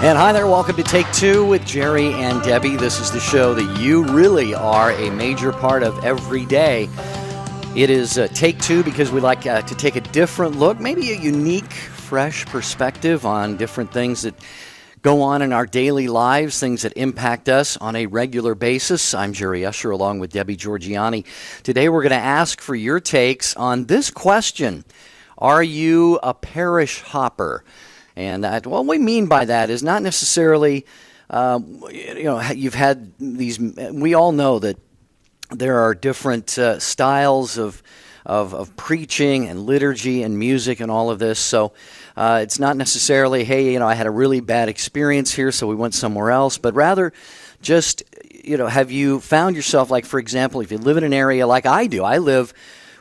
And hi there, welcome to Take Two with Jerry and Debbie. This is the show that you really are a major part of every day. It is Take Two because we like to take a different look, maybe a unique, fresh perspective on different things that go on in our daily lives, things that impact us on a regular basis. I'm Jerry Usher along with Debbie Georgiani. Today we're going to ask for your takes on this question. Are you a parish hopper? And what we mean by that is not necessarily, you've had these, we all know that there are different styles of preaching and liturgy and music and all of this. So it's not necessarily, hey, I had a really bad experience here, so we went somewhere else. But rather just, have you found yourself, like, for example, if you live in an area like I do, I live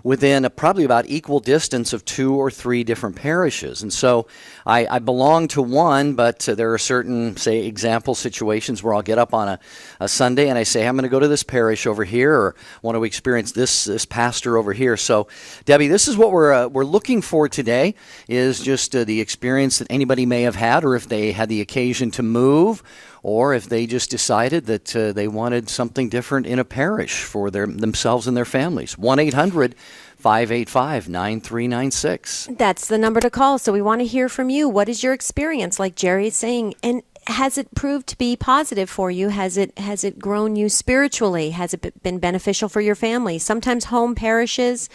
within probably about equal distance of 2 or 3 different parishes. And so I belong to one, but there are certain, say, example situations where I'll get up on a Sunday and I say, hey, I'm going to go to this parish over here, or want to experience this pastor over here. So, Debbie, this is what we're looking for today, is just the experience that anybody may have had, or if they had the occasion to move, or if they just decided that they wanted something different in a parish for themselves and their families. 1-800-585-9396. That's the number to call. So we want to hear from you. What is your experience, like Jerry is saying? And has it proved to be positive for you? Has it grown you spiritually? Has it been beneficial for your family? Sometimes home parishes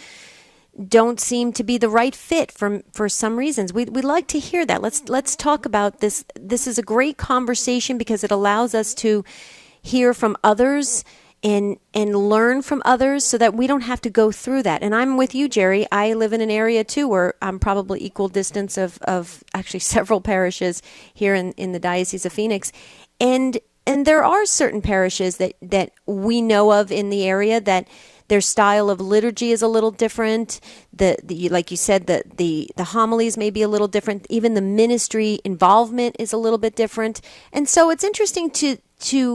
don't seem to be the right fit for some reasons. We'd like to hear that. Let's talk about this. This is a great conversation because it allows us to hear from others and learn from others so that we don't have to go through that. And I'm with you, Jerry. I live in an area too where I'm probably equal distance of actually several parishes here in the Diocese of Phoenix. And there are certain parishes that we know of in the area that their style of liturgy is a little different. The like you said, the homilies may be a little different. Even the ministry involvement is a little bit different. And so it's interesting to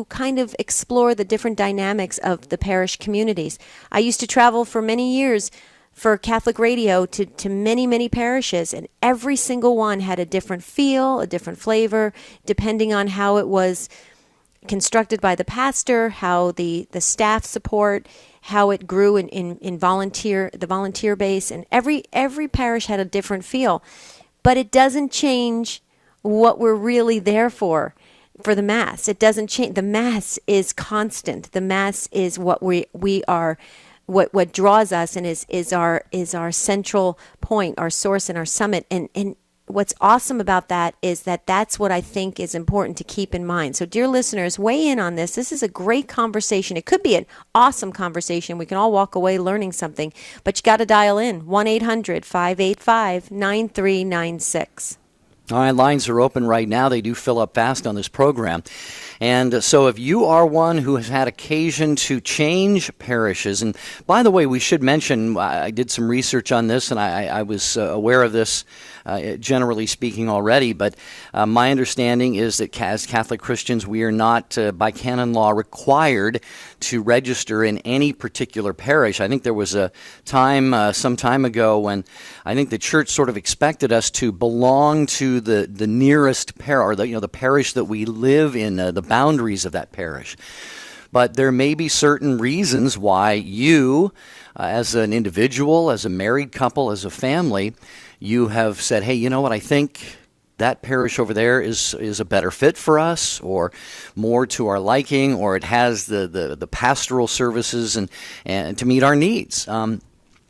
kind of explore the different dynamics of the parish communities. I used to travel for many years for Catholic radio to many, many parishes, and every single one had a different feel, a different flavor, depending on how it was constructed by the pastor, how the staff support, how it grew in the volunteer base, and every parish had a different feel. But it doesn't change what we're really there for the Mass. It doesn't change. The Mass is constant. The Mass is what we are, what draws us, and is our central point, our source, and our summit. And what's awesome about that is that that's what I think is important to keep in mind. So, dear listeners, weigh in on this. This is a great conversation. It could be an awesome conversation. We can all walk away learning something, but you got to dial in 1-800-585-9396. All right, lines are open right now. They do fill up fast on this program. And so if you are one who has had occasion to change parishes, and by the way, we should mention, I did some research on this, and I was aware of this generally speaking already, but my understanding is that as Catholic Christians, we are not, by canon law, required to register in any particular parish. I think there was a time, some time ago, when I think the church sort of expected us to belong to the nearest parish, or the parish that we live in, the boundaries of that parish. But there may be certain reasons why you, as an individual, as a married couple, as a family, you have said, hey, you know what, I think that parish over there is a better fit for us, or more to our liking, or it has the pastoral services and to meet our needs.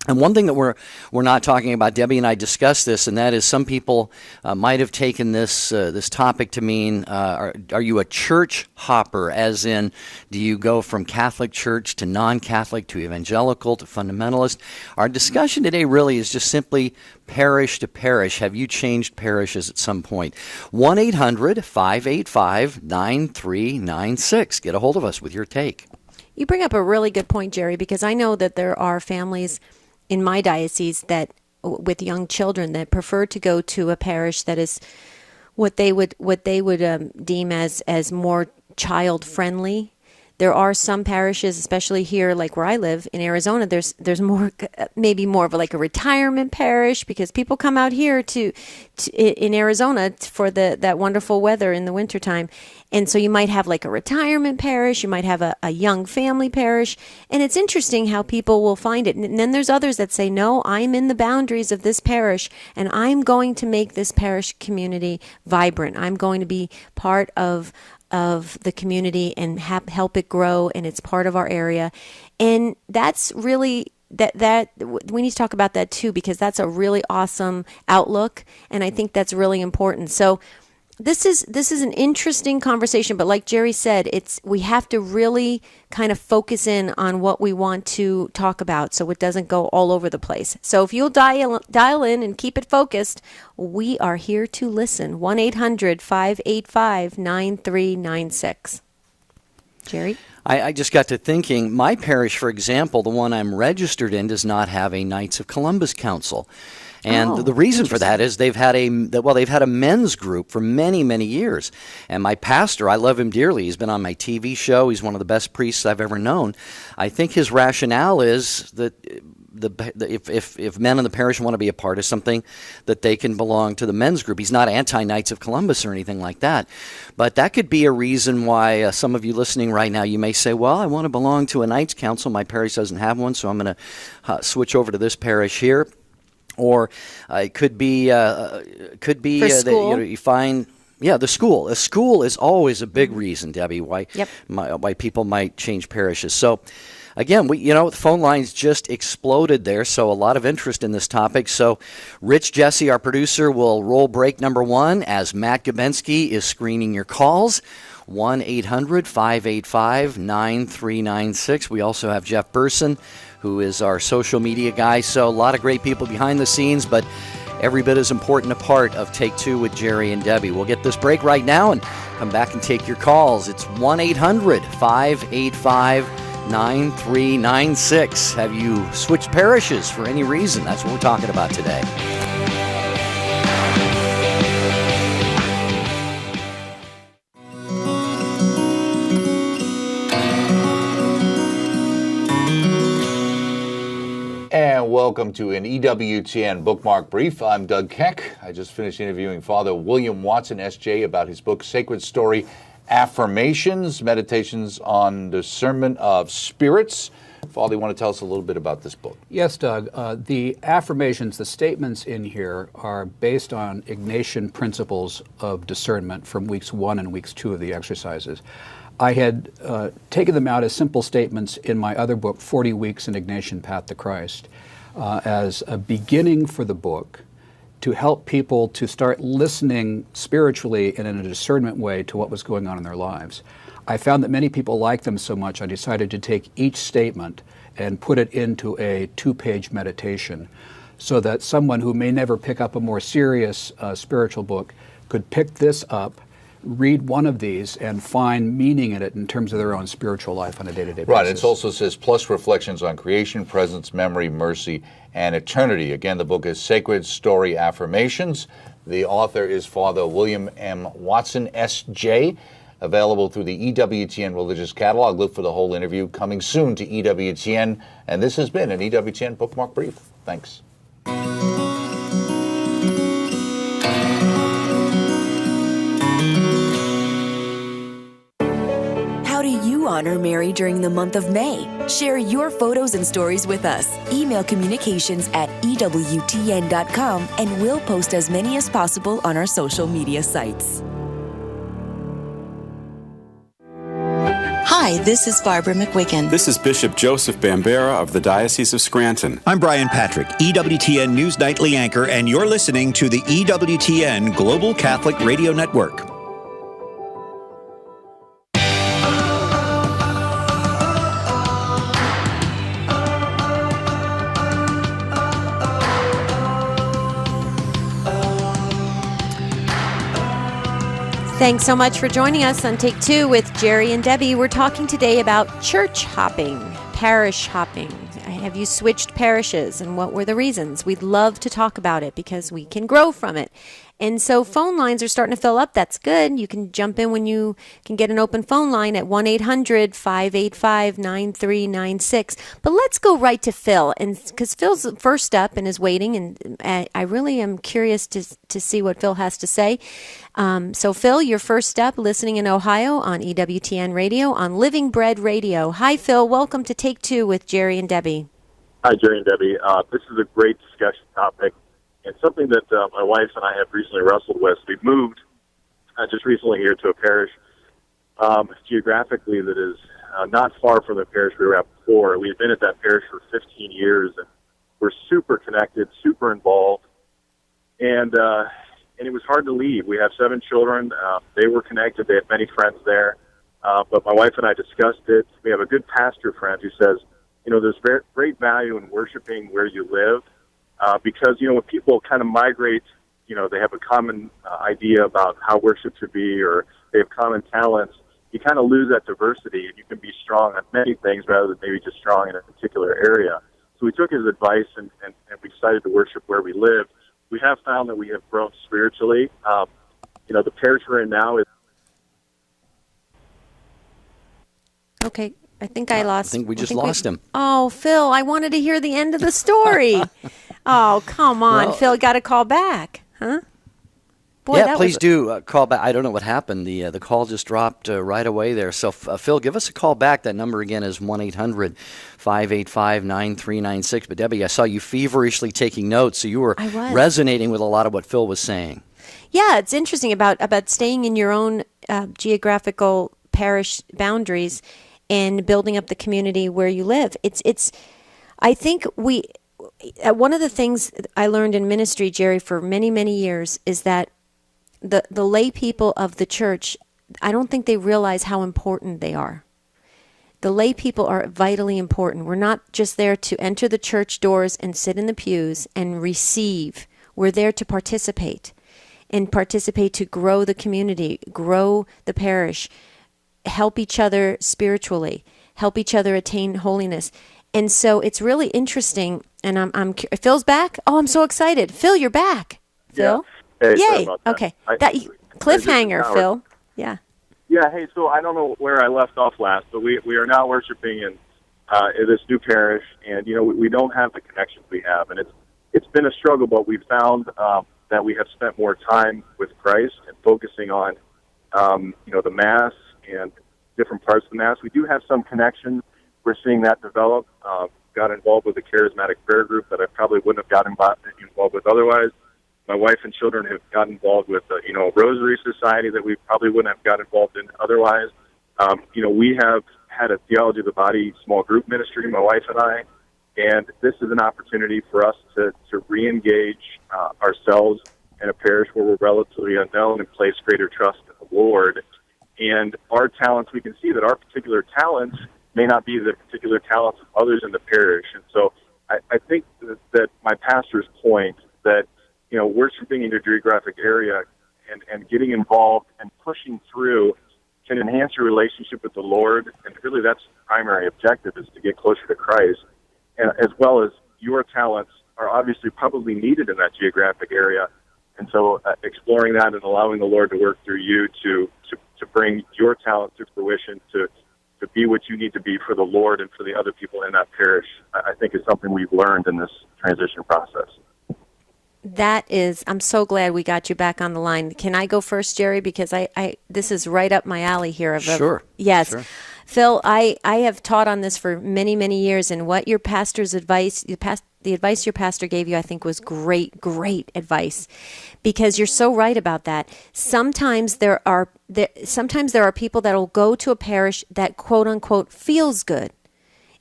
And one thing that we're not talking about, Debbie and I discussed this, and that is some people might have taken this topic to mean, are you a church hopper, as in, do you go from Catholic church to non-Catholic to evangelical to fundamentalist? Our discussion today really is just simply parish to parish. Have you changed parishes at some point? 1-800-585-9396. Get a hold of us with your take. You bring up a really good point, Jerry, because I know that there are families in my diocese that, with young children, that prefer to go to a parish that is what they would deem as more child friendly, There are some parishes, especially here, like where I live in Arizona, there's more, maybe more of like a retirement parish, because people come out here to in Arizona for that wonderful weather in the wintertime. And so you might have like a retirement parish, you might have a young family parish, and it's interesting how people will find it. And then there's others that say, no, I'm in the boundaries of this parish, and I'm going to make this parish community vibrant. I'm going to be part of the community and help it grow, and it's part of our area. And that's really that we need to talk about that too, because that's a really awesome outlook, and I think that's really important. So this is an interesting conversation, but like Jerry said, we have to really kind of focus in on what we want to talk about so it doesn't go all over the place. So if you'll dial in and keep it focused, we are here to listen. 1-800-585-9396. Jerry? I just got to thinking, my parish, for example, the one I'm registered in, does not have a Knights of Columbus Council. And the reason for that is they've had a men's group for many, many years. And my pastor, I love him dearly. He's been on my TV show. He's one of the best priests I've ever known. I think his rationale is that if men in the parish want to be a part of something, that they can belong to the men's group. He's not anti-Knights of Columbus or anything like that. But that could be a reason why some of you listening right now, you may say, well, I want to belong to a Knights Council. My parish doesn't have one, so I'm going to switch over to this parish here. Or it could be that you find the school. A school is always a big reason, Debbie, why people might change parishes. So again, the phone lines just exploded there, so a lot of interest in this topic. So Rich Jesse, our producer, will roll break number 1 as Matt Gabensky is screening your calls. 1-800-585-9396. We also have Jeff Burson, who is our social media guy. So a lot of great people behind the scenes, but every bit as important a part of Take Two with Jerry and Debbie. We'll get this break right now and come back and take your calls. It's 1-800-585-9396. Have you switched parishes for any reason? That's what we're talking about today. And welcome to an EWTN Bookmark Brief. I'm Doug Keck. I just finished interviewing Father William Watson, S.J., about his book, Sacred Story Affirmations, Meditations on Discernment of Spirits. Father, you want to tell us a little bit about this book? Yes, Doug. The affirmations, the statements in here, are based on Ignatian principles of discernment from weeks 1 and weeks 2 of the exercises. I had taken them out as simple statements in my other book, 40 Weeks in Ignatian Path to Christ, as a beginning for the book to help people to start listening spiritually and in a discernment way to what was going on in their lives. I found that many people liked them so much, I decided to take each statement and put it into a 2-page meditation so that someone who may never pick up a more serious spiritual book could pick this up, read one of these, and find meaning in it in terms of their own spiritual life on a day-to-day basis. Right, it also says, plus reflections on creation, presence, memory, mercy, and eternity. Again, the book is Sacred Story Affirmations. The author is Father William M. Watson, S.J., available through the EWTN Religious Catalog. Look for the whole interview coming soon to EWTN. And this has been an EWTN Bookmark Brief. Thanks. How do you honor Mary during the month of May? Share your photos and stories with us. Email communications@EWTN.com and we'll post as many as possible on our social media sites. Hi, this is Barbara McWiggin. This is Bishop Joseph Bambera of the Diocese of Scranton. I'm Brian Patrick, EWTN News Nightly Anchor, and you're listening to the EWTN Global Catholic Radio Network. Thanks so much for joining us on Take Two with Jerry and Debbie. We're talking today about church hopping, parish hopping. Have you switched parishes and what were the reasons? We'd love to talk about it because we can grow from it. And so phone lines are starting to fill up. That's good. You can jump in when you can get an open phone line at 1-800-585-9396. But let's go right to Phil, and because Phil's first up and is waiting, and I really am curious to see what Phil has to say. So Phil, you're first up, listening in Ohio on EWTN Radio on Living Bread Radio. Hi, Phil. Welcome to Take Two with Jerry and Debbie. Hi, Jerry and Debbie. This is a great discussion topic, and something that my wife and I have recently wrestled with. We've moved just recently here to a parish geographically that is not far from the parish we were at before. We've been at that parish for 15 years, and we're super connected, super involved, and it was hard to leave. We have 7 children. They were connected. They had many friends there, but my wife and I discussed it. We have a good pastor friend who says, there's great value in worshiping where you live, because, when people kind of migrate, they have a common idea about how worship should be, or they have common talents. You kind of lose that diversity, and you can be strong on many things rather than maybe just strong in a particular area. So we took his advice, and we decided to worship where we live. We have found that we have grown spiritually. The parish we're in now is... Okay. I think I lost. I think we just lost him. Oh, Phil, I wanted to hear the end of the story. Oh, come on, Well, Phil, got to call back, huh? Boy, yeah, that please was- do call back. I don't know what happened. The call just dropped right away there. So, Phil, give us a call back. That number again is 1-800-585-9396. But, Debbie, I saw you feverishly taking notes, so you were resonating with a lot of what Phil was saying. Yeah, it's interesting about staying in your own geographical parish boundaries and building up the community where you live. I think one of the things I learned in ministry, Jerry, for many, many years is that the lay people of the church, I don't think they realize how important they are. The lay people are vitally important. We're not just there to enter the church doors and sit in the pews and receive. We're there to participate to grow the community, grow the parish, help each other spiritually, help each other attain holiness. And so it's really interesting. And Phil's back. Oh, I'm so excited. Phil, you're back. Phil? Yeah. Hey, yay. sorry about that. Okay. Cliffhanger, Phil. Yeah. Yeah, hey, so I don't know where I left off last, but we are now worshiping in this new parish, and, we don't have the connections we have. And it's been a struggle, but we've found that we have spent more time with Christ and focusing on, the Mass and different parts of the Mass. We do have some connections. We're seeing that develop. Got involved with a charismatic prayer group that I probably wouldn't have gotten involved with otherwise. My wife and children have gotten involved with, a Rosary Society that we probably wouldn't have got involved in otherwise. We have had a Theology of the Body small group ministry, my wife and I, and this is an opportunity for us to re-engage ourselves in a parish where we're relatively unknown and place greater trust in the Lord. And our talents, we can see that our particular talents may not be the particular talents of others in the parish. And so I think that my pastor's point that, worshiping in your geographic area and getting involved and pushing through can enhance your relationship with the Lord. And really that's the primary objective, is to get closer to Christ. And as well as your talents are obviously probably needed in that geographic area. And so exploring that and allowing the Lord to work through you to bring your talent to fruition, to be what you need to be for the Lord and for the other people in that parish, I think is something we've learned in this transition process. I'm so glad we got you back on the line. Can I go first, Jerry? Because this is right up my alley here. Sure. Yes. Sure. Phil, I have taught on this for many, many years, and what your pastor's advice, the advice your pastor gave you, I think was great advice, because you're so right about that. Sometimes there are people that will go to a parish that quote unquote feels good.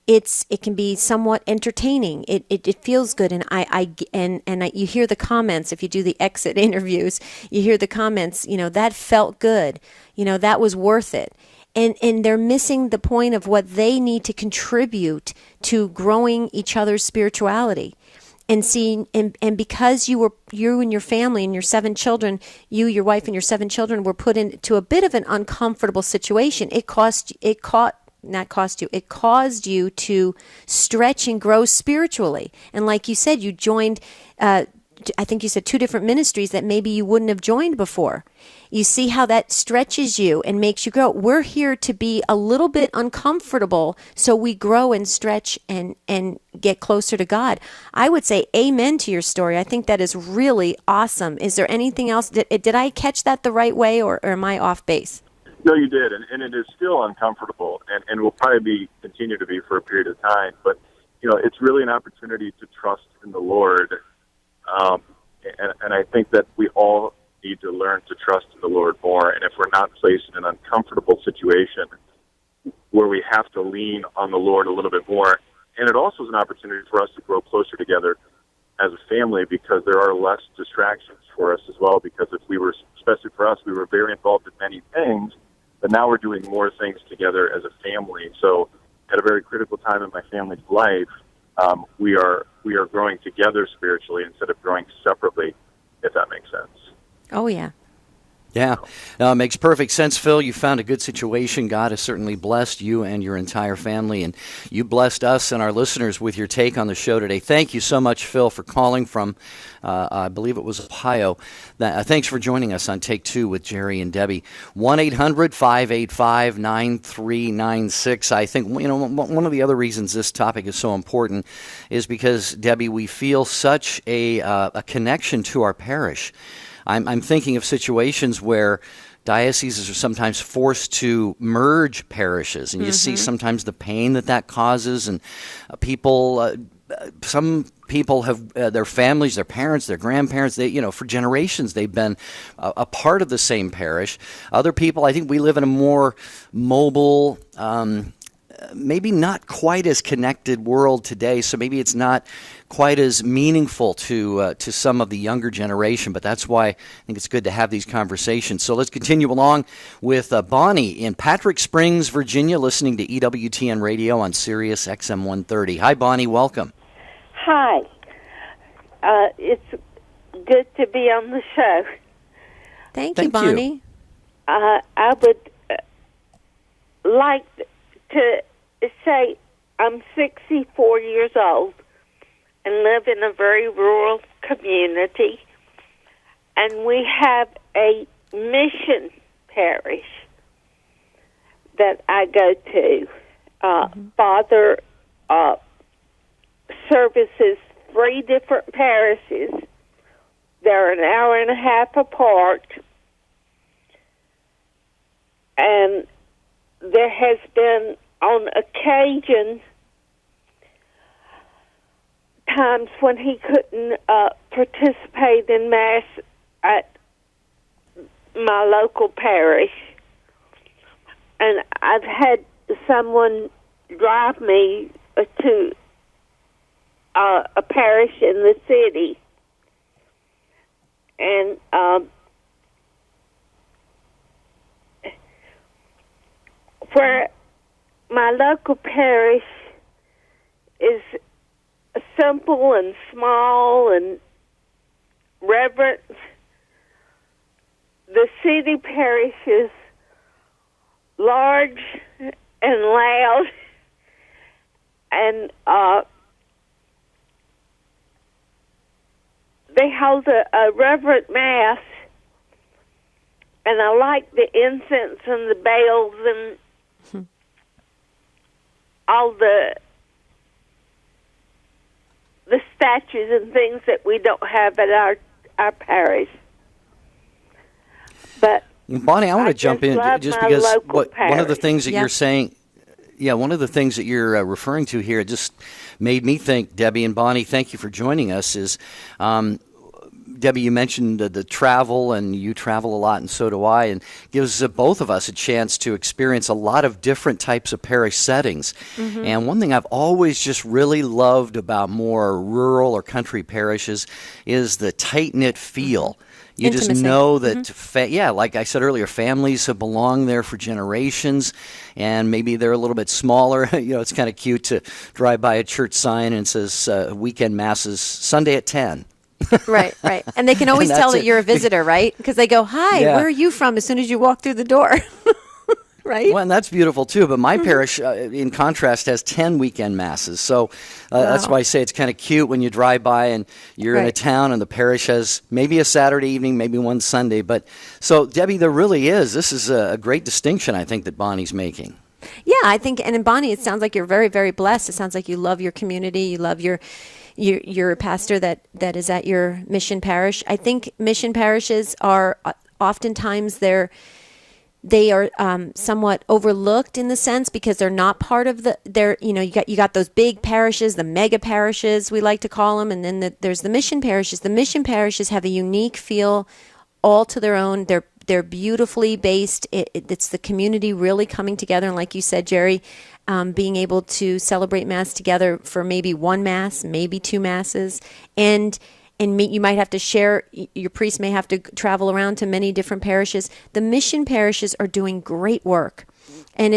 It can be somewhat entertaining. It feels good, and you hear the comments. If you do the exit interviews, you hear the comments. That felt good. That was worth it. And they're missing the point of what they need to contribute to growing each other's spirituality. And seeing, and because you and your family and your 7 children, your wife and your 7 children were put into a bit of an uncomfortable situation, it caused you to stretch and grow spiritually. And like you said, you joined I think you said 2 different ministries that maybe you wouldn't have joined before. You see how that stretches you and makes you grow. We're here to be a little bit uncomfortable so we grow and stretch and get closer to God. I would say amen to your story. I think that is really awesome. Is there anything else? Did I catch that the right way, or am I off base? No, you did, and it is still uncomfortable, and will probably continue to be for a period of time. But it's really an opportunity to trust in the Lord, and I think that we all need to learn to trust in the Lord more. And if we're not placed in an uncomfortable situation where we have to lean on the Lord a little bit more, and it also is an opportunity for us to grow closer together as a family, because there are less distractions for us as well. Because if we were, especially for us, we were very involved in many things, but now we're doing more things together as a family. So at a very critical time in my family's life, we are growing together spiritually instead of growing separately, if that makes sense. Oh, yeah. Yeah, no, it makes perfect sense, Phil. You found a good situation. God has certainly blessed you and your entire family, and you blessed us and our listeners with your take on the show today. Thank you so much, Phil, for calling from, I believe it was Ohio. Thanks for joining us on Take Two with Jerry and Debbie. 1-800-585-9396. I think one of the other reasons this topic is so important is because, Debbie, we feel such a connection to our parish. I'm thinking of situations where dioceses are sometimes forced to merge parishes, and you see sometimes the pain that causes, and some people have their families, their parents, their grandparents, for generations they've been a part of the same parish. Other people, I think we live in a more mobile, maybe not quite as connected world today, so maybe it's not quite as meaningful to some of the younger generation, but that's why I think it's good to have these conversations. So let's continue along with Bonnie in Patrick Springs, Virginia, listening to EWTN Radio on Sirius XM 130. Hi, Bonnie. Welcome. Hi. It's good to be on the show. Thank you, Bonnie. I would like to say I'm 64 years old and live in a very rural community, and we have a mission parish that I go to. Father services 3 different parishes. They're an hour and a half apart, and there has been, on occasion, times when he couldn't participate in Mass at my local parish. And I've had someone drive me to a parish in the city. And where my local parish is simple and small and reverent, the city parish is large and loud, and they hold a reverent Mass, and I like the incense and the bells and all the statues and things that we don't have at our parish. But Bonnie, I want to jump in just because one of the things that you're saying, one of the things that you're referring to here just made me think, Debbie and Bonnie, thank you for joining us, is Debbie, you mentioned the travel, and you travel a lot, and so do I, and gives both of us a chance to experience a lot of different types of parish settings. And one thing I've always just really loved about more rural or country parishes is the tight-knit feel. You Intimacy. just know that, like I said earlier, families have belonged there for generations, and maybe they're a little bit smaller. It's kind of cute to drive by a church sign and it says weekend masses Sunday at 10. Right. And they can always tell that you're a visitor, right? Because they go, hi, where are you from, as soon as you walk through the door. Right? Well, and that's beautiful too. But my parish, in contrast, has 10 weekend masses. So that's Wow. why I say it's kind of cute when you drive by and you're in a Right. town and the parish has maybe a Saturday evening, maybe one Sunday. But so, Debbie, there really is. This is a great distinction, I think, that Bonnie's making. Yeah, I think, and in Bonnie, it sounds like you're very, very blessed. It sounds like you love your community. You love your pastor that is at your mission parish. I think mission parishes are oftentimes they are somewhat overlooked in the sense because they're not part of you got those big parishes, the mega parishes we like to call them, and then there's the mission parishes. The mission parishes have a unique feel all to their own. They're beautifully based. It's the community really coming together, and like you said, Jerry, being able to celebrate Mass together for maybe one Mass, maybe two Masses, and you might have to share. Your priest may have to travel around to many different parishes. The mission parishes are doing great work, and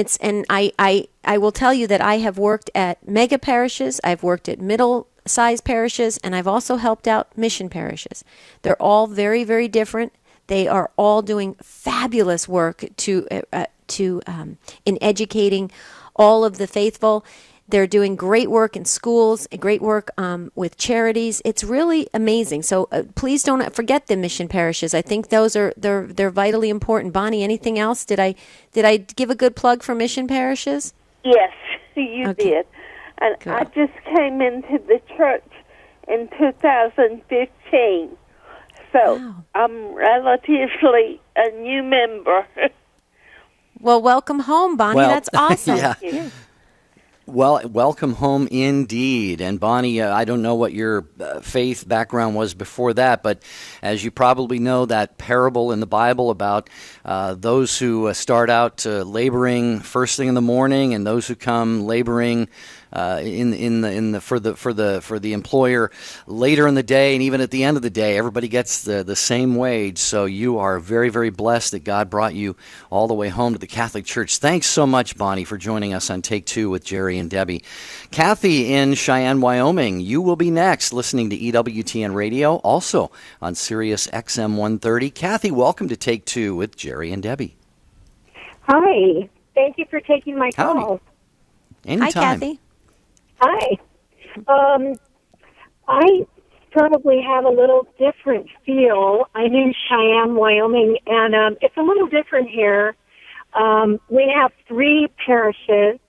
I will tell you that I have worked at mega parishes. I've worked at middle-sized parishes, and I've also helped out mission parishes. They're all very, very different. They are all doing fabulous work in educating all of the faithful. They're doing great work in schools, great work with charities. It's really amazing. So please don't forget the mission parishes. I think they're vitally important. Bonnie, anything else? Did I give a good plug for mission parishes? Yes, you Okay. did. And Good. I just came into the church in 2015. So Wow. I'm relatively a new member. Well, welcome home, Bonnie. Well, That's awesome. yeah. Well, welcome home indeed. And Bonnie, I don't know what your faith background was before that, but as you probably know, that parable in the Bible about those who start out laboring first thing in the morning and those who come laboring for the employer later in the day, and even at the end of the day, everybody gets the same wage. So you are very, very blessed that God brought you all the way home to the Catholic Church. Thanks so much, Bonnie, for joining us on Take Two with Jerry and Debbie. Kathy in Cheyenne, Wyoming, you will be next, listening to EWTN Radio, also on Sirius XM 130. Kathy, welcome to Take Two with Jerry and Debbie. Hi. Thank you for taking my call. Howdy. Anytime. Hi, Kathy. Hi. I probably have a little different feel. I'm in Cheyenne, Wyoming, and it's a little different here. We have 3 parishes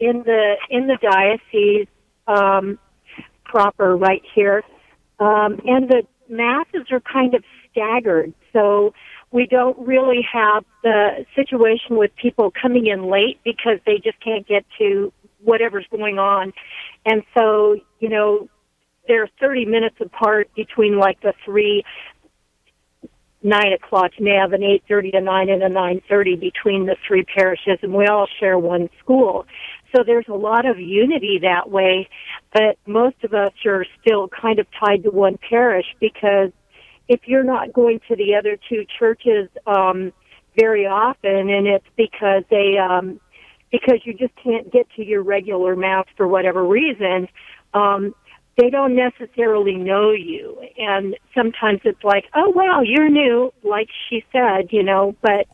in the diocese proper right here, and the masses are kind of staggered. So we don't really have the situation with people coming in late because they just can't get to whatever's going on. And so, they're 30 minutes apart between like the 3 9 o'clock nav, an 8:30 to 9 and a 9:30 between the 3 parishes, and we all share one school. So there's a lot of unity that way, but most of us are still kind of tied to one parish because if you're not going to the other 2 churches very often, and it's because because you just can't get to your regular Mass for whatever reason, they don't necessarily know you. And sometimes it's like, oh, wow, you're new, like she said, but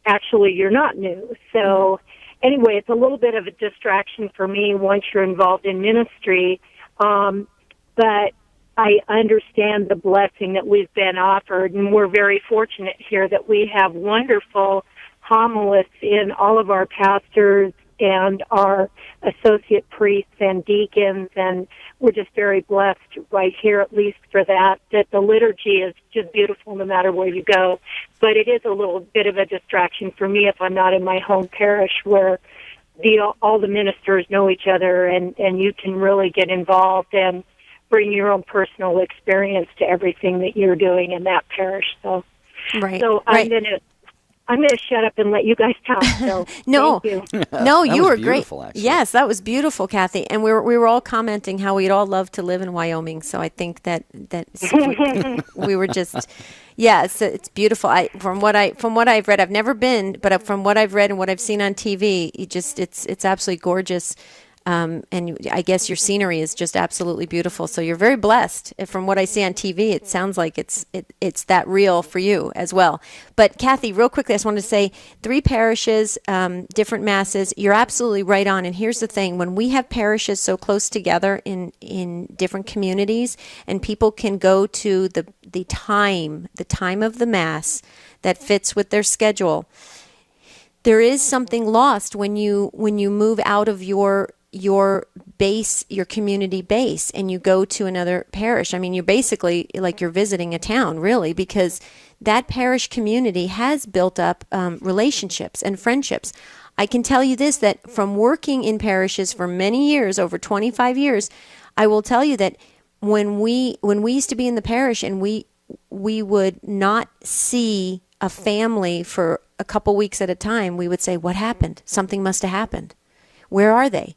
actually you're not new. So anyway, it's a little bit of a distraction for me once you're involved in ministry. But I understand the blessing that we've been offered, and we're very fortunate here that we have wonderful homilists in all of our pastors and our associate priests and deacons, and we're just very blessed right here, at least for that the liturgy is just beautiful no matter where you go. But it is a little bit of a distraction for me if I'm not in my home parish where all the ministers know each other, and you can really get involved and bring your own personal experience to everything that you're doing in that parish. So, Right. So I'm going to shut up and let you guys talk. So No, thank you. no, That you was were beautiful, great. actually. Yes, that was beautiful, Kathy. And we were all commenting how we'd all love to live in Wyoming. So I think that we were just, it's beautiful. From what I've read, I've never been, but from what I've read and what I've seen on TV, it's absolutely gorgeous. And I guess your scenery is just absolutely beautiful. So you're very blessed. From what I see on TV, it sounds like it's that real for you as well. But Kathy, real quickly, I just wanted to say 3 parishes, different masses. You're absolutely right on. And here's the thing: when we have parishes so close together in different communities, and people can go to the time of the mass that fits with their schedule, there is something lost when you move out of your base, your community base, and you go to another parish. I mean, you're basically like you're visiting a town, really, because that parish community has built up relationships and friendships. I can tell you this, that from working in parishes for many years, over 25 years, I will tell you that when we used to be in the parish and we would not see a family for a couple weeks at a time, we would say, "What happened? Something must have happened. Where are they?"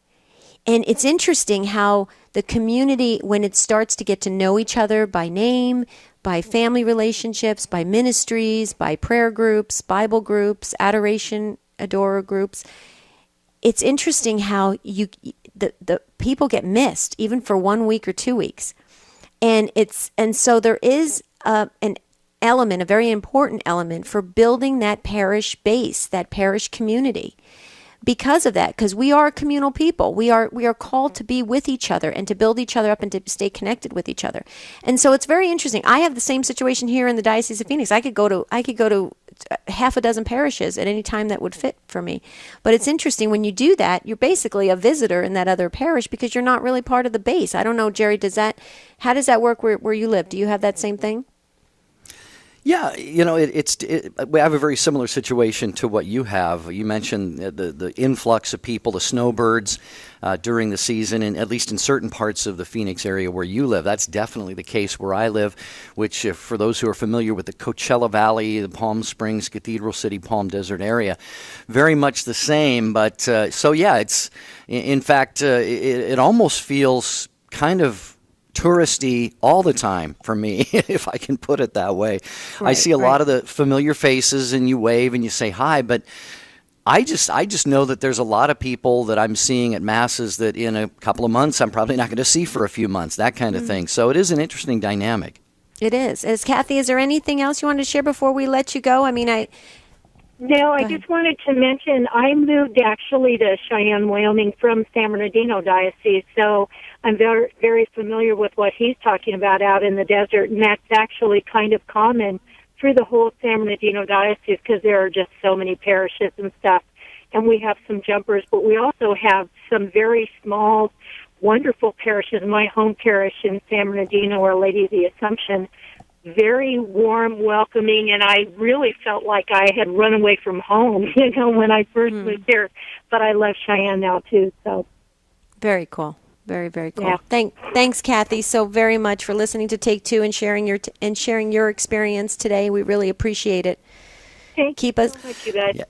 And it's interesting how the community, when it starts to get to know each other by name, by family relationships, by ministries, by prayer groups, Bible groups, adoration, adorer groups, it's interesting how the people get missed even for 1 week or 2 weeks. And so there is an element, a very important element for building that parish base, that parish community. Because of that, because we are communal people, we are called to be with each other and to build each other up and to stay connected with each other. And so it's very interesting. I have the same situation here in the Diocese of Phoenix. I could go to half a dozen parishes at any time that would fit for me. But it's interesting when you do that, you're basically a visitor in that other parish because you're not really part of the base. I don't know, Jerry, how does that work where you live? Do you have that same thing? Yeah, we have a very similar situation to what you have. You mentioned the influx of people, the snowbirds during the season, and at least in certain parts of the Phoenix area where you live. That's definitely the case where I live, which for those who are familiar with the Coachella Valley, the Palm Springs, Cathedral City, Palm Desert area, very much the same. But it's, in fact, it almost feels kind of touristy all the time for me, if I can put it that way. Right, I see a lot of the familiar faces and you wave and you say hi, but I just know that there's a lot of people that I'm seeing at masses that in a couple of months I'm probably not going to see for a few months, that kind of thing. So it is an interesting dynamic. It is. Kathy, is there anything else you wanted to share before we let you go? No, I just wanted to mention I moved actually to Cheyenne, Wyoming from San Bernardino Diocese, so I'm very, very familiar with what he's talking about out in the desert, and that's actually kind of common through the whole San Bernardino Diocese because there are just so many parishes and stuff, and we have some jumpers, but we also have some very small, wonderful parishes. My home parish in San Bernardino, Our Lady of the Assumption, very warm, welcoming, and I really felt like I had run away from home, when I first moved here. But I love Cheyenne now, too. So very cool. Very, very cool. Yeah. Thanks, Kathy, so very much for listening to Take Two and sharing your experience today. We really appreciate it. Keep us. So much, you guys. Yeah.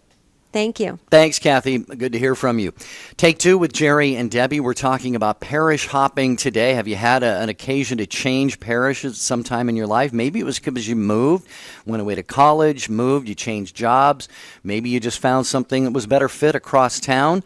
Thank you. Thanks, Kathy. Good to hear from you. Take Two with Jerry and Debbie. We're talking about parish hopping today. Have you had an occasion to change parishes sometime in your life? Maybe it was because you moved, went away to college, you changed jobs. Maybe you just found something that was better fit across town.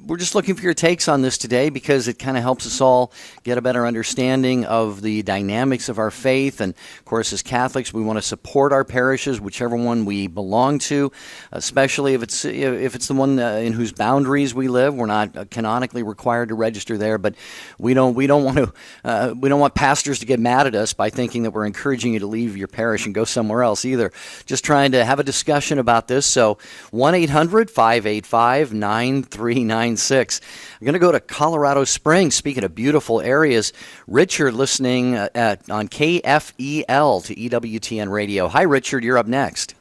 We're just looking for your takes on this today because it kind of helps us all get a better understanding of the dynamics of our faith. And, of course, as Catholics, we want to support our parishes, whichever one we belong to, especially if it's the one in whose boundaries we live. We're not canonically required to register there, but we don't want pastors to get mad at us by thinking that we're encouraging you to leave your parish and go somewhere else either. Just trying to have a discussion about this. So 1-800-585-9396. I'm going to go to Colorado Springs. Speaking of beautiful areas, Richard listening on KFEL to EWTN Radio. Hi, Richard. You're up next.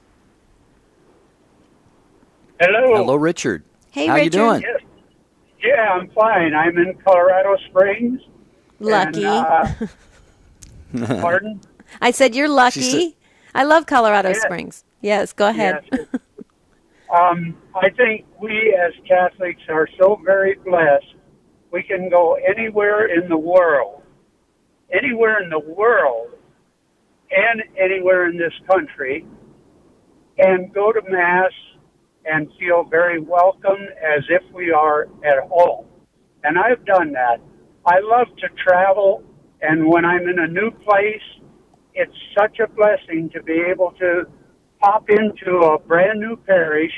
Hello. Hello, Richard. Hey, How Richard. you doing? Yes. Yeah, I'm fine. I'm in Colorado Springs. Lucky. And, pardon? I said you're lucky. I love Colorado Springs. Yes, go ahead. Yes. I think we as Catholics are so very blessed. We can go anywhere in the world, and anywhere in this country, and go to Mass and feel very welcome as if we are at home. and I've done that. I love to travel, and when I'm in a new place, it's such a blessing to be able to pop into a brand new parish,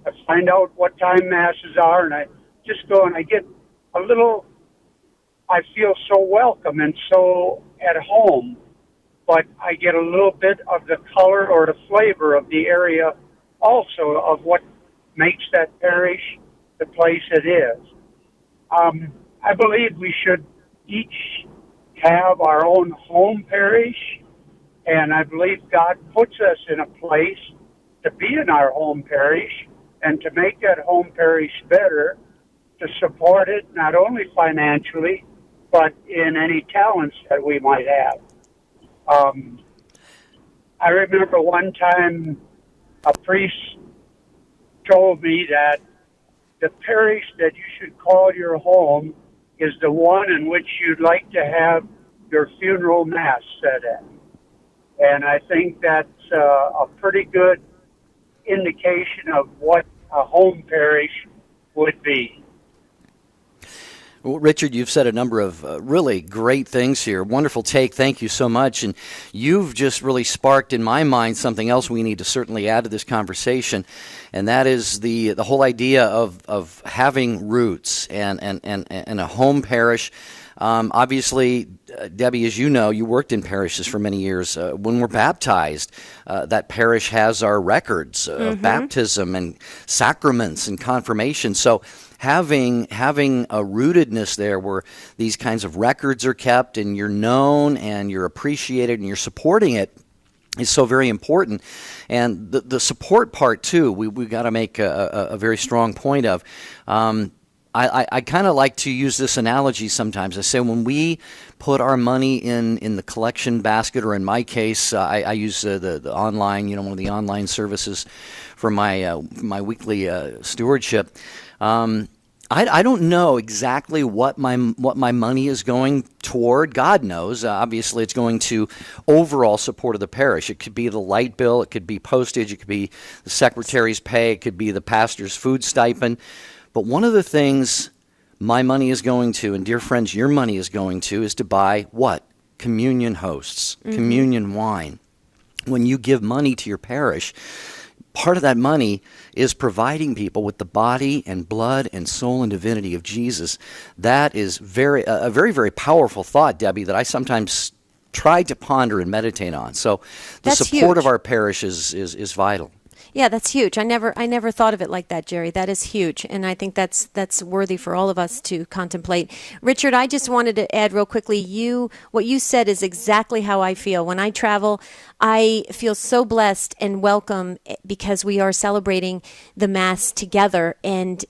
I find out what time masses are, and I just go and I get a little, I feel so welcome and so at home, but I get a little bit of the color or the flavor of the area also of what makes that parish the place it is. I believe we should each have our own home parish, and I believe God puts us in a place to be in our home parish and to make that home parish better, to support it not only financially, but in any talents that we might have. I remember one time a priest told me that the parish that you should call your home is the one in which you'd like to have your funeral mass said at. And I think that's a pretty good indication of what a home parish would be. Well, Richard, you've said a number of really great things here. Wonderful take. Thank you so much. And you've just really sparked in my mind something else we need to certainly add to this conversation, and that is the whole idea of having roots and a home parish. Obviously, Debbie, as you know, you worked in parishes for many years. When we're baptized, that parish has our records of baptism and sacraments and confirmation. So having a rootedness there where these kinds of records are kept and you're known and you're appreciated and you're supporting it is so very important. And the support part, too, we got to make a very strong point of. I kind of like to use this analogy sometimes. I say when we put our money in the collection basket, or in my case, I use the online, one of the online services for my weekly stewardship. I don't know exactly what my money is going toward. God knows. Obviously, it's going to overall support of the parish. It could be the light bill. It could be postage. It could be the secretary's pay. It could be the pastor's food stipend. But one of the things my money is going to, and dear friends, your money is going to, is to buy what? Communion hosts, communion wine. When you give money to your parish, part of that money is providing people with the body and blood and soul and divinity of Jesus. That is a very, very powerful thought, Debbie, that I sometimes try to ponder and meditate on. So the support of our parish is vital. Yeah, that's huge. I never thought of it like that, Jerry. That is huge, and I think that's worthy for all of us to contemplate. Richard, I just wanted to add real quickly, what you said is exactly how I feel. When I travel, I feel so blessed and welcome because we are celebrating the Mass together, and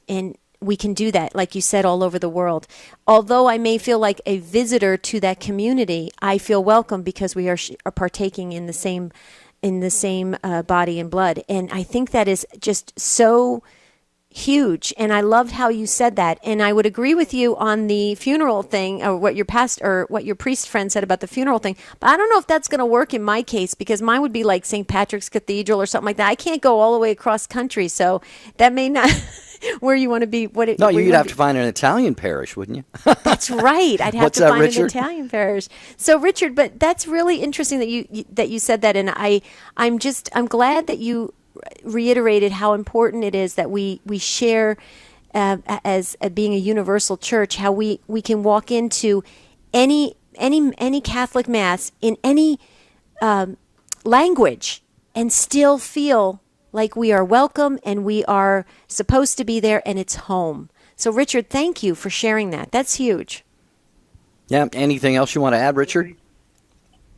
we can do that, like you said, all over the world. Although I may feel like a visitor to that community, I feel welcome because we are partaking in the same body and blood. And I think that is just so huge. And I loved how you said that. And I would agree with you on the funeral thing, or what your priest friend said about the funeral thing. But I don't know if that's going to work in my case, because mine would be like St. Patrick's Cathedral or something like that. I can't go all the way across country, so that may not where you want to be. No, you'd have to find an Italian parish, wouldn't you? That's right. I'd have to find Richard? an Italian parish. So, Richard, but that's really interesting that you said that, and I'm glad that you reiterated how important it is that we share as being a universal church, how we can walk into any Catholic Mass in any language and still feel like we are welcome and we are supposed to be there and it's home. So, Richard, thank you for sharing that. That's huge. Yeah. Anything else you want to add, Richard?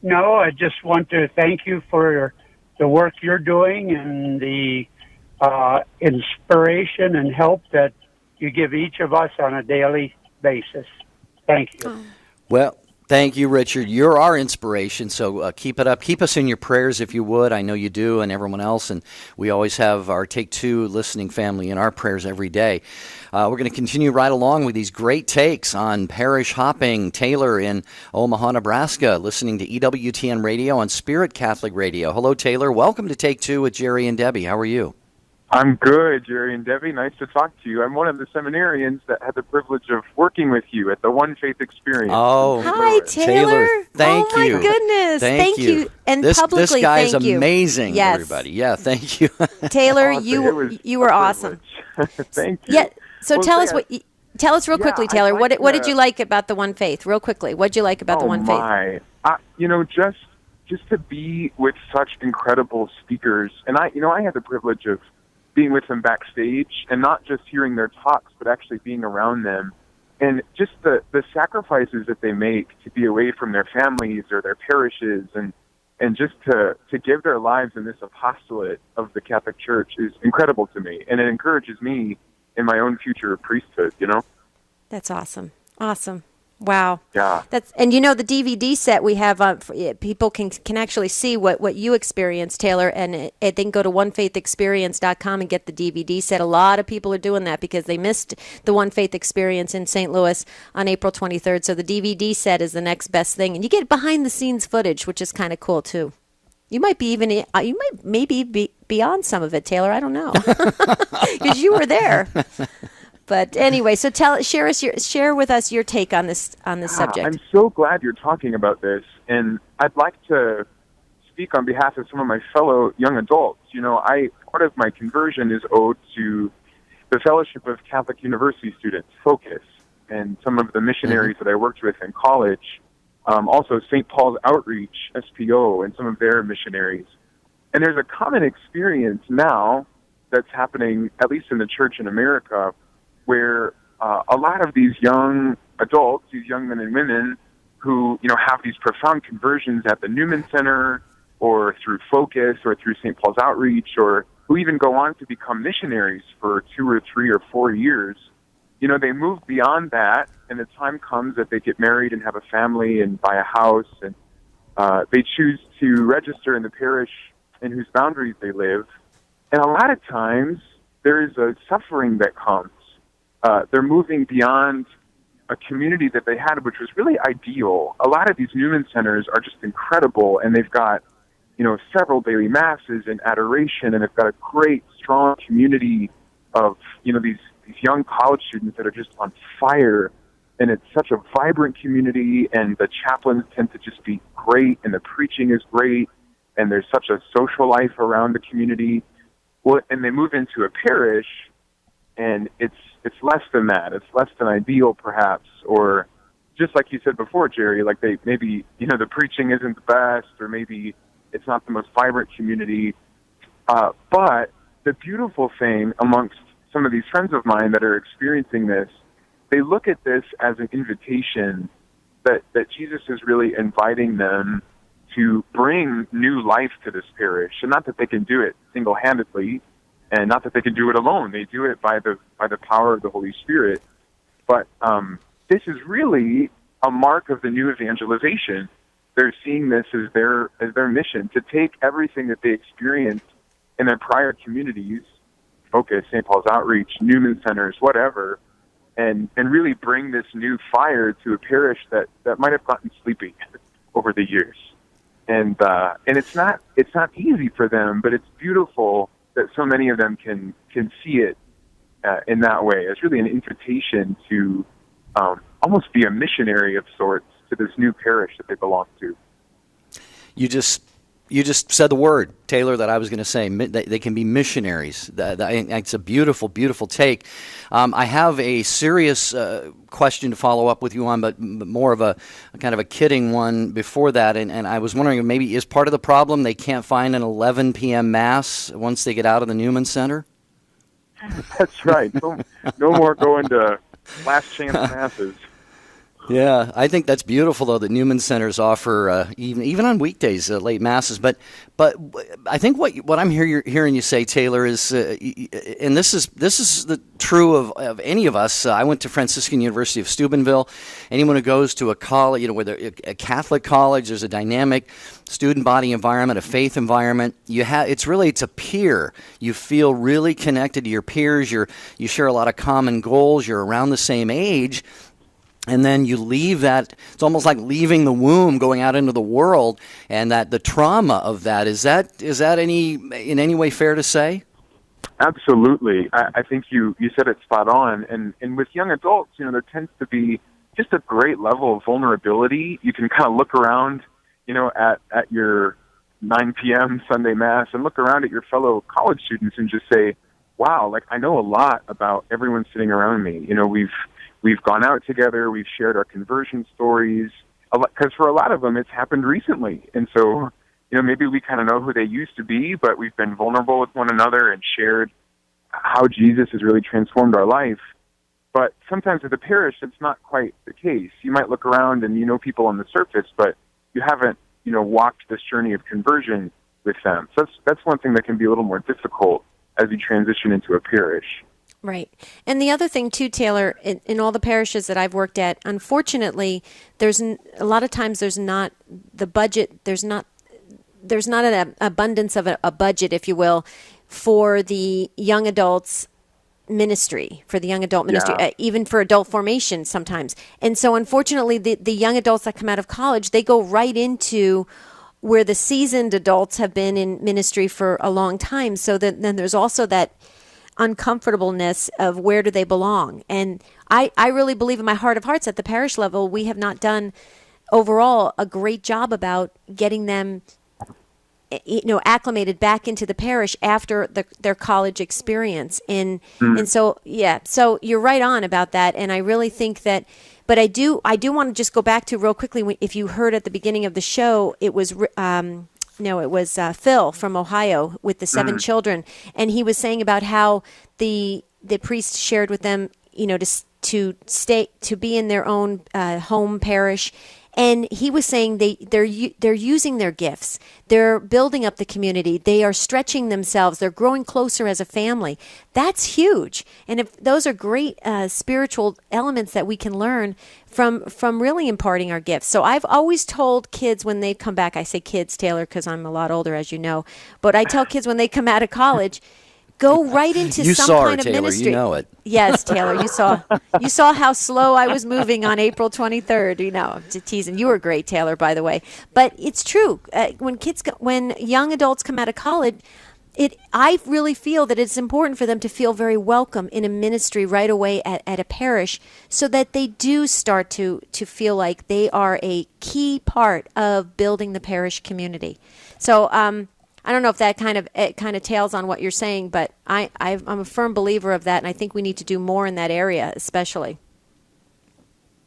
No, I just want to thank you for the work you're doing and the inspiration and help that you give each of us on a daily basis. Thank you. Oh. Well, thank you, Richard. You're our inspiration, so keep it up. Keep us in your prayers if you would. I know you do, and everyone else, and we always have our Take Two listening family in our prayers every day. We're going to continue right along with these great takes on parish hopping. Taylor in Omaha, Nebraska, listening to EWTN Radio on Spirit Catholic Radio. Hello, Taylor. Welcome to Take Two with Jerry and Debbie. How are you? I'm good, Jerry and Debbie. Nice to talk to you. I'm one of the seminarians that had the privilege of working with you at the One Faith Experience. Oh, Hi, Taylor. Thank oh, you. my goodness. Thank you. And this publicly, guy's thank you. amazing, Yes. everybody. Yeah, thank you. Taylor, Awesome. you were awesome. Thank you. Yeah. So Well, tell us tell us real quickly, Taylor. I'd like What did to- you like about the One Faith? Real quickly, what did you like about the One Faith? Just to be with such incredible speakers, and I had the privilege of being with them backstage, and not just hearing their talks, but actually being around them, and just the sacrifices that they make to be away from their families or their parishes, and just to give their lives in this apostolate of the Catholic Church is incredible to me, and it encourages me in my own future of priesthood. That's awesome. Awesome. Wow. Yeah. And the DVD set we have, people can actually see what you experienced, Taylor, and they can go to onefaithexperience.com and get the DVD set. A lot of people are doing that because they missed the One Faith Experience in St. Louis on April 23rd. So the DVD set is the next best thing, and you get behind the scenes footage, which is kind of cool too. You might be maybe be on some of it, Taylor. I don't know, because you were there. But anyway, so share with us your take on this subject. I'm so glad you're talking about this, and I'd like to speak on behalf of some of my fellow young adults. Part of my conversion is owed to the Fellowship of Catholic University Students, Focus, and some of the missionaries that I worked with in college. Also, St. Paul's Outreach, SPO, and some of their missionaries. And there's a common experience now that's happening, at least in the church in America, where a lot of these young adults, these young men and women who, have these profound conversions at the Newman Center or through Focus or through St. Paul's Outreach, or who even go on to become missionaries for 2 or 3 or 4 years, they move beyond that, and the time comes that they get married and have a family and buy a house, and they choose to register in the parish in whose boundaries they live. And a lot of times there is a suffering that comes. They're moving beyond a community that they had, which was really ideal. A lot of these Newman centers are just incredible, and they've got, several daily masses and adoration, and they've got a great, strong community of, these young college students that are just on fire. And it's such a vibrant community, and the chaplains tend to just be great, and the preaching is great, and there's such a social life around the community. Well, and they move into a parish, and it's less than that. It's less than ideal, perhaps, or just like you said before, Jerry, like they maybe, the preaching isn't the best, or maybe it's not the most vibrant community. But the beautiful thing amongst some of these friends of mine that are experiencing this, they look at this as an invitation that Jesus is really inviting them to bring new life to this parish, and not that they can do it single-handedly, and not that they can do it alone. They do it by the power of the Holy Spirit. But this is really a mark of the new evangelization. They're seeing this as their mission, to take everything that they experienced in their prior communities, Focus, St. Paul's Outreach, Newman Centers, whatever, and really bring this new fire to a parish that might have gotten sleepy over the years. And it's not easy for them, but it's beautiful that so many of them can see it in that way. It's really an invitation to almost be a missionary of sorts to this new parish that they belong to. You just said the word, Taylor, that I was going to say. They can be missionaries. It's a beautiful, beautiful take. I have a serious question to follow up with you on, but more of a kind of a kidding one before that. And I was wondering, maybe is part of the problem they can't find an 11 p.m. Mass once they get out of the Newman Center? That's right. No more going to last chance Masses. Yeah, I think that's beautiful, though, that Newman Centers offer even on weekdays late masses. But I think what I'm hearing you say, Taylor, is and this is true of any of us. I went to Franciscan University of Steubenville. Anyone who goes to a college, whether a Catholic college, there's a dynamic student body environment, a faith environment. It's a peer. You feel really connected to your peers. You share a lot of common goals. You're around the same age. And then you leave that. It's almost like leaving the womb, going out into the world, and that the trauma of that is that in any way fair to say? Absolutely. I think you said it spot on. And with young adults, there tends to be just a great level of vulnerability. You can kind of look around, at your 9 p.m. Sunday Mass and look around at your fellow college students and just say, wow, like I know a lot about everyone sitting around me. We've gone out together, we've shared our conversion stories, because for a lot of them it's happened recently. And so, maybe we kind of know who they used to be, but we've been vulnerable with one another and shared how Jesus has really transformed our life. But sometimes at the parish, it's not quite the case. You might look around and you know people on the surface, but you haven't, walked this journey of conversion with them. So that's one thing that can be a little more difficult as you transition into a parish. Right. And the other thing too, Taylor, in all the parishes that I've worked at, unfortunately, there's a lot of times there's not the budget, there's not an abundance of a budget, if you will, for the young adults ministry, even for adult formation sometimes. And so unfortunately, the young adults that come out of college, they go right into where the seasoned adults have been in ministry for a long time. So then there's also that uncomfortableness of where do they belong. And I really believe in my heart of hearts at the parish level, we have not done overall a great job about getting them acclimated back into the parish after their college experience. And so you're right on about that. And I really think that, but I do want to just go back to real quickly, if you heard at the beginning of the show, it was Phil from Ohio with the 7 children, and he was saying about how the priest shared with them, to be in their own home parish. And he was saying they're using their gifts. They're building up the community. They are stretching themselves. They're growing closer as a family. That's huge. And if those are great spiritual elements that we can learn from really imparting our gifts. So I've always told kids when they come back, I say kids, Taylor, because I'm a lot older, as you know, but I tell kids when they come out of college, go right into you some saw kind her, of Taylor, ministry. You know it. Yes, Taylor, you saw how slow I was moving on April 23rd. I'm teasing. You were great, Taylor, by the way. But it's true. When young adults come out of college, I really feel that it's important for them to feel very welcome in a ministry right away at a parish, so that they do start to feel like they are a key part of building the parish community. So I don't know if that kind of tails on what you're saying, but I'm a firm believer of that, and I think we need to do more in that area, especially.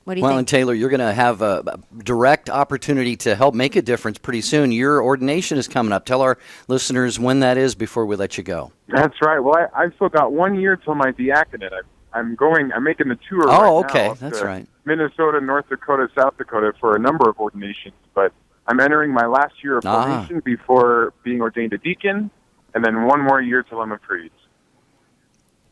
What do you think? Well, and Taylor, you're going to have a direct opportunity to help make a difference pretty soon. Your ordination is coming up. Tell our listeners when that is before we let you go. That's right. Well, I've still got 1 year till my diaconate. I'm making the tour okay. now. That's right. Minnesota, North Dakota, South Dakota for a number of ordinations, but I'm entering my last year of formation before being ordained a deacon, and then 1 more year till I'm a priest.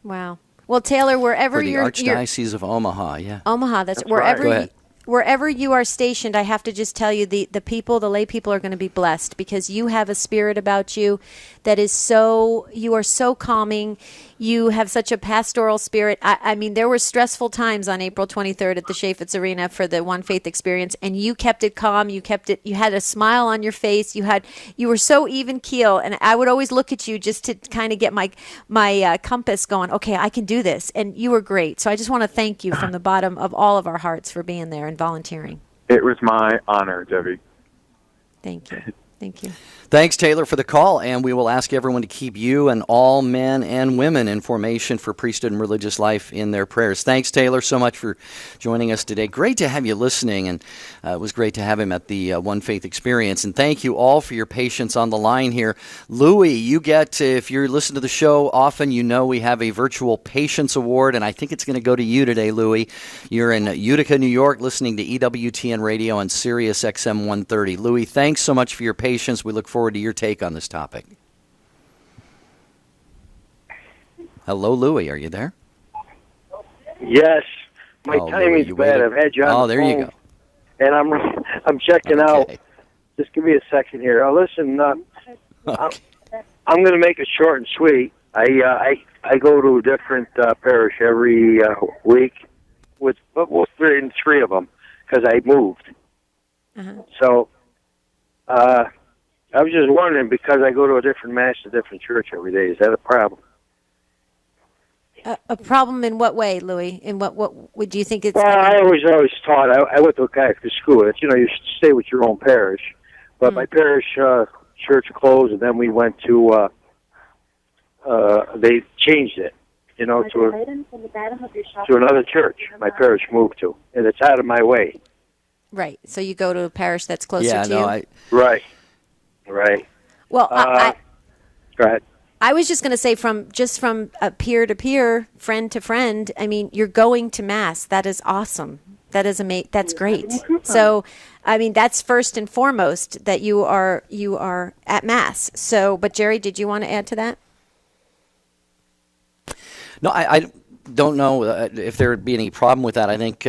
Wow. Well, Taylor, wherever For the Archdiocese of Omaha, yeah. Omaha, that's wherever right. Wherever you are stationed, I have to just tell you, the lay people are going to be blessed, because you have a spirit about you that is you are so calming. You have such a pastoral spirit. I mean, there were stressful times on April 23rd at the Chaffetz Arena for the One Faith experience, and you kept it calm. You had a smile on your face. You were so even keel, and I would always look at you just to kind of get my compass going. Okay, I can do this, and you were great. So I just want to thank you from the bottom of all of our hearts for being there and volunteering. It was my honor, Debbie. Thank you. Thank you. Thanks, Taylor, for the call, and we will ask everyone to keep you and all men and women in formation for priesthood and religious life in their prayers. Thanks, Taylor, so much for joining us today. Great to have you listening, and it was great to have him at the One Faith experience. And thank you all for your patience on the line here. Louis, you get, if you're listening to the show often, you know we have a virtual patience award, and I think it's going to go to you today, Louis. You're in Utica, New York, listening to EWTN Radio on Sirius XM 130. Louis, thanks so much for your patience. We look forward to your take on this topic. Hello, Louis. Are you there? Yes. My timing's bad. I've had you on the there phone, you go. And I'm checking out. Just give me a second here. Listen, I'm going to make it short and sweet. I go to a different parish every week with three of them because I moved. So I was just wondering, because I go to a different mass, a different church every day, is that a problem? A problem in what way, Louis? In what would you think it's? Well, I always taught. I went to a Catholic school. It's, you should stay with your own parish. But my parish church closed, and then we went to. They changed it, to another church. My parish moved to, and it's out of my way. Right. So you go to a parish that's closer to you. Right. Well, go ahead. I was just going to say, from peer to peer, friend to friend. I mean, you're going to Mass. That is awesome. That is amazing. That's great. So, I mean, that's first and foremost, that you are at Mass. So, but Jerry, did you want to add to that? No, I don't know if there would be any problem with that. I think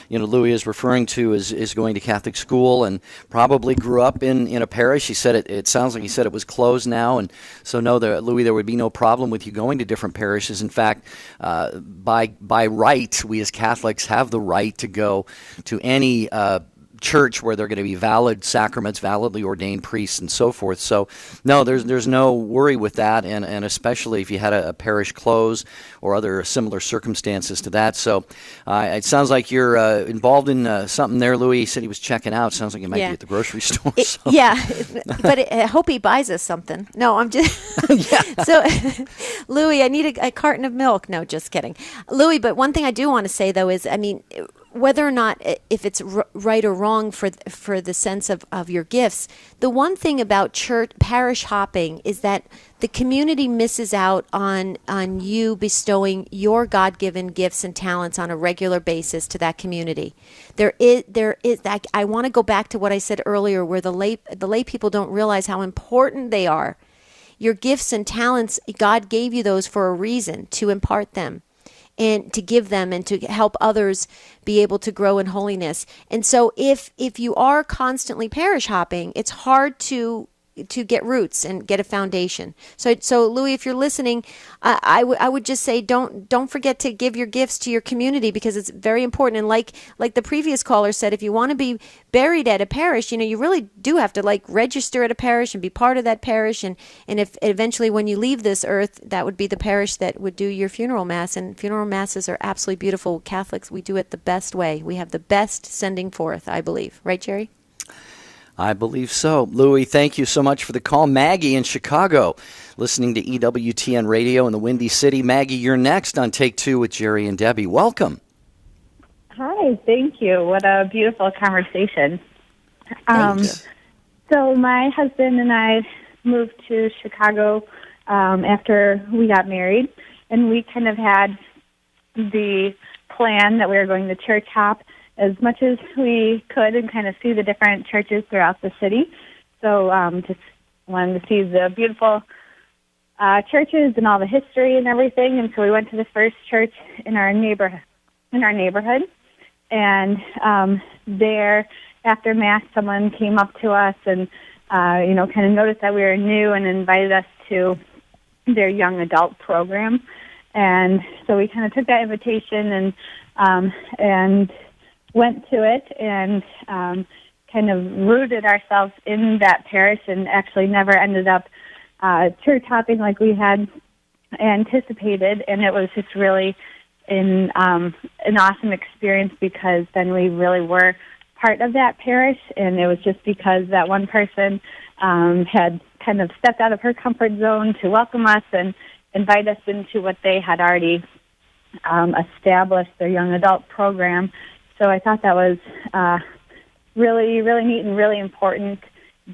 Louis is referring to is going to Catholic school and probably grew up in a parish. He said it sounds like he said it was closed now, and so no, Louis, there would be no problem with you going to different parishes. In fact, by right, we as Catholics have the right to go to any church where they're going to be valid sacraments, validly ordained priests, and so forth. So, no, there's no worry with that, and especially if you had a parish close or other similar circumstances to that. So, it sounds like you're involved in something there, Louis. He said he was checking out. Sounds like he might be at the grocery store. Yeah, but I hope he buys us something. No, I'm just... So, Louis, I need a carton of milk. No, just kidding. Louis, but one thing I do want to say, though, is, I mean, whether or not, if it's right or wrong for the sense of your gifts, the one thing about parish hopping is that the community misses out on you bestowing your God-given gifts and talents on a regular basis to that community. There is that. I want to go back to what I said earlier, where the lay people don't realize how important they are. Your gifts and talents, God gave you those for a reason, to impart them and to give them and to help others be able to grow in holiness. And so if you are constantly parish hopping, it's hard to get roots and get a foundation. So Louis, if you're listening, I would just say don't forget to give your gifts to your community, because it's very important. And like the previous caller said, if you want to be buried at a parish, you really do have to register at a parish and be part of that parish. And if eventually when you leave this earth, that would be the parish that would do your funeral mass. And funeral masses are absolutely beautiful. Catholics, we do it the best way. We have the best sending forth, I believe. Right, Jerry? I believe so. Louis, thank you so much for the call. Maggie in Chicago, listening to EWTN Radio in the Windy City. Maggie, you're next on Take Two with Jerry and Debbie. Welcome. Hi, thank you. What a beautiful conversation. Thanks. So my husband and I moved to Chicago after we got married, and we kind of had the plan that we were going to church hop as much as we could and kind of see the different churches throughout the city. So just wanted to see the beautiful churches and all the history and everything. And so we went to the first church in our neighborhood. And there, after Mass, someone came up to us and, kind of noticed that we were new and invited us to their young adult program. And so we kind of took that invitation and went to it and kind of rooted ourselves in that parish, and actually never ended up church hopping like we had anticipated. And it was just really an awesome experience, because then we really were part of that parish, and it was just because that one person had kind of stepped out of her comfort zone to welcome us and invite us into what they had already established, their young adult program. So I thought that was really, really neat and really important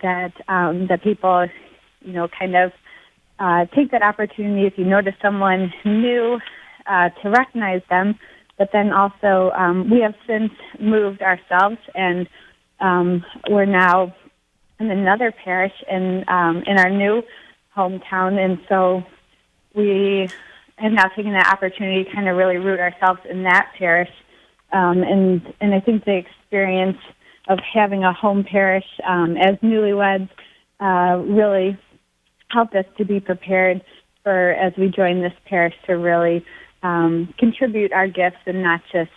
that that people, kind of take that opportunity if you notice someone new to recognize them. But then also we have since moved ourselves, and we're now in another parish in our new hometown, and so we have now taken that opportunity to kind of really root ourselves in that parish. And I think the experience of having a home parish as newlyweds really helped us to be prepared for, as we join this parish, to really contribute our gifts and not just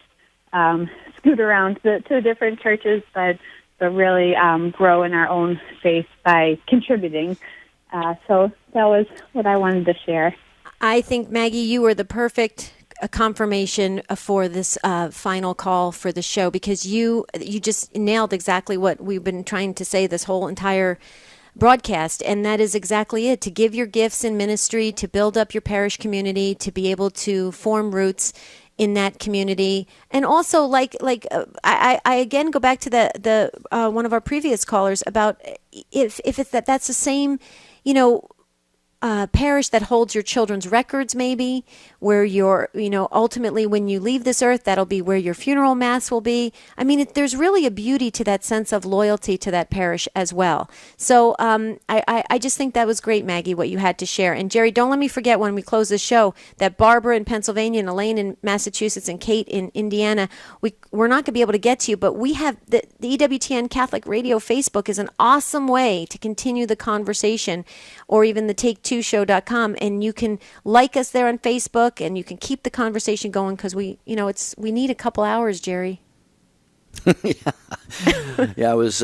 scoot around to different churches, but really grow in our own faith by contributing. So that was what I wanted to share. I think, Maggie, you were the perfect confirmation for this final call for the show, because you just nailed exactly what we've been trying to say this whole entire broadcast, and that is exactly it: to give your gifts in ministry, to build up your parish community, to be able to form roots in that community. And also, I again go back to the one of our previous callers about if it's that's the same, parish that holds your children's records, maybe, where you're, ultimately when you leave this earth, that'll be where your funeral mass will be. I mean, there's really a beauty to that sense of loyalty to that parish as well. So I just think that was great, Maggie, what you had to share. And Jerry, don't let me forget when we close the show that Barbara in Pennsylvania and Elaine in Massachusetts and Kate in Indiana, we're not going to be able to get to you, but we have the EWTN Catholic Radio Facebook is an awesome way to continue the conversation, or even the Take2Show.com, and you can like us there on Facebook, and you can keep the conversation going, because we need a couple hours, Jerry. Yeah, I was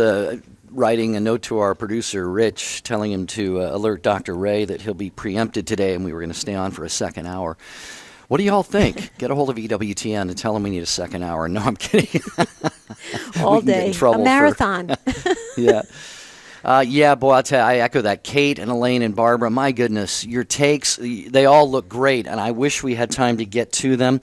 writing a note to our producer, Rich, telling him to alert Dr. Ray that he'll be preempted today, and we were going to stay on for a second hour. What do y'all think? Get a hold of EWTN and tell them we need a second hour. No, I'm kidding. All day. A marathon. Yeah. Yeah, boy, I'll tell you, I echo that. Kate and Elaine and Barbara, my goodness, your takes, they all look great, and I wish we had time to get to them.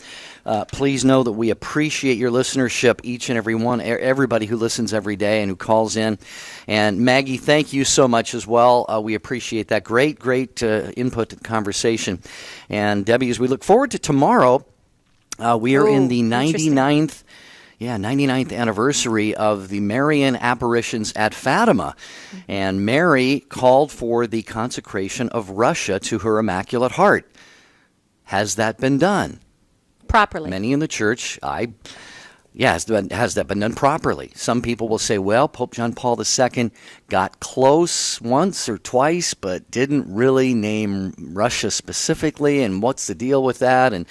Please know that we appreciate your listenership, each and every one, everybody who listens every day and who calls in. And Maggie, thank you so much as well. We appreciate that. Great input to the conversation. And Debbie, as we look forward to tomorrow, we are in the 99th anniversary of the Marian apparitions at Fatima. And Mary called for the consecration of Russia to her Immaculate Heart. Has that been done? Properly. Many in the church, has that been done properly? Some people will say, well, Pope John Paul II got close once or twice, but didn't really name Russia specifically, and what's the deal with that? And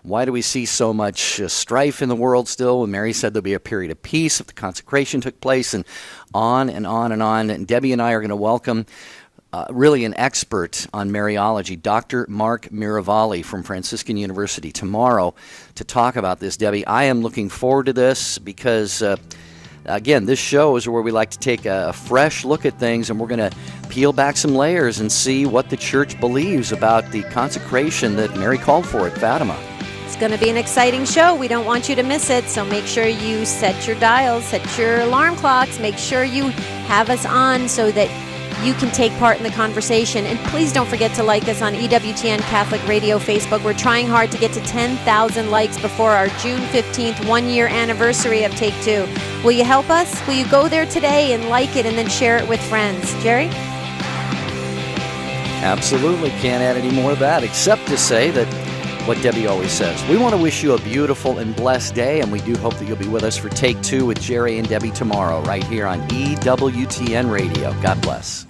why do we see so much strife in the world still? When Mary said there'll be a period of peace if the consecration took place, and on and on and on. And Debbie and I are going to welcome really an expert on Mariology, Dr. Mark Miravalli from Franciscan University, tomorrow to talk about this. Debbie, I am looking forward to this because, again, this show is where we like to take a fresh look at things, and we're going to peel back some layers and see what the Church believes about the consecration that Mary called for at Fatima. It's going to be an exciting show. We don't want you to miss it, so make sure you set your dials, set your alarm clocks, make sure you have us on so that you can take part in the conversation. And please don't forget to like us on EWTN Catholic Radio Facebook. We're trying hard to get to 10,000 likes before our June 15th one-year anniversary of Take Two. Will you help us? Will you go there today and like it and then share it with friends? Jerry? Absolutely. Can't add any more of that except to say that what Debbie always says. We want to wish you a beautiful and blessed day, and we do hope that you'll be with us for Take Two with Jerry and Debbie tomorrow right here on EWTN Radio. God bless.